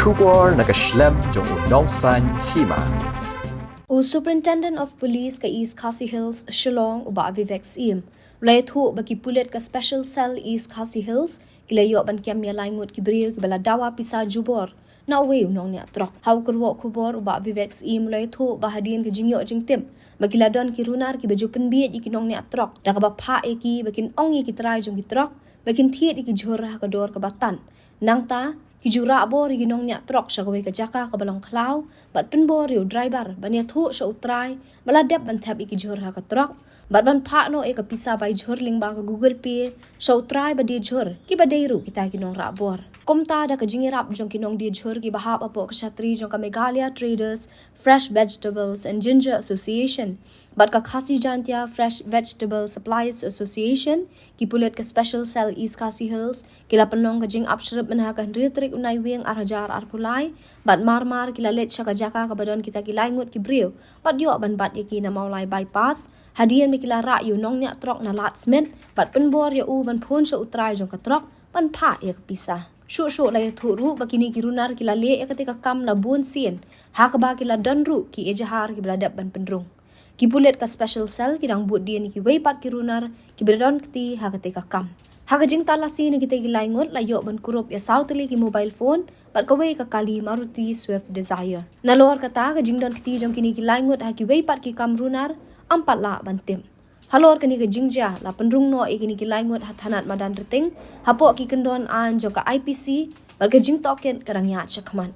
Shubor nakaslem jong unongsan hima. Superintendent of Police ka East Khasi Hills, Shillong, uba Vivek Sim. Layathu bagi pulit ka Special Cell East Khasi Hills, kilayo ban kiam ya laingut kibriyo kibala dawa pisa jubor. Na uwi unong niya trok. Haw kurwo kubor uba Vivek Sim layathu bahadian ka jingyo jingtim. Magiladon ki runar ki baju penbiet iki nong niya trok. Daka ba pa iki bakin ong iki try jong ki trok. Bakin tiet iki jorah ka dor ka batan. Nang ta kijura bor ginong niya trok sa gawe ka jaka ka balong klaw bat penbor yo driver bania thu sa utray maladep ban thap iki jor ha ka trok bat ban pha no e ka pisa bai jor ling ba ka Google Pay sa utray ba di jor ki ba deiru kita ginong ra bor komta da ka jingirap jong kinong di jor ki bahap apo ka Kshatri jong ka Meghalaya Traders Fresh Vegetables and Ginger Association bat ka Khasi Jantia Fresh Vegetable Suppliers Association ki pulit ka Special Cell East Khasi Hills kila penong ka jing upshrip menha ka hendritrik unai wing arhajar arpulai bat marmar kila let sya ka jaka ka badon kita kilai ngut ki briu bat yo ban bat yaki na maulai bypass hadian mi kila ra yu nong nya trok na lat smith bat penbor ya u ban phun sa utrai jong ka trok ban pha ya pisah Shuk la thu ru bakini ki runar kila le ya ketika kam la bun sien ha ka ba kila don ru ki ejahar ki beladap ban pendrung ki bulet ka Special Cell kidang but dia ni ki weipat ki runar ki beladon keti ha ketika kam Hakajing talasi na kita gilaingot layo ban kurup ya sautili ki mobile phone bat kawai ka kali Maruti Swift Desire. Nalor kata kajing don kiti jong kini gilaingot ha ki weipat ki kam runar ampat la bantim. Halor kani ka jingja la pendrung no e kini gilaingot hathanat madan reting hapo ki kendon an jong ka IPC bat kajing token karang ya chakman.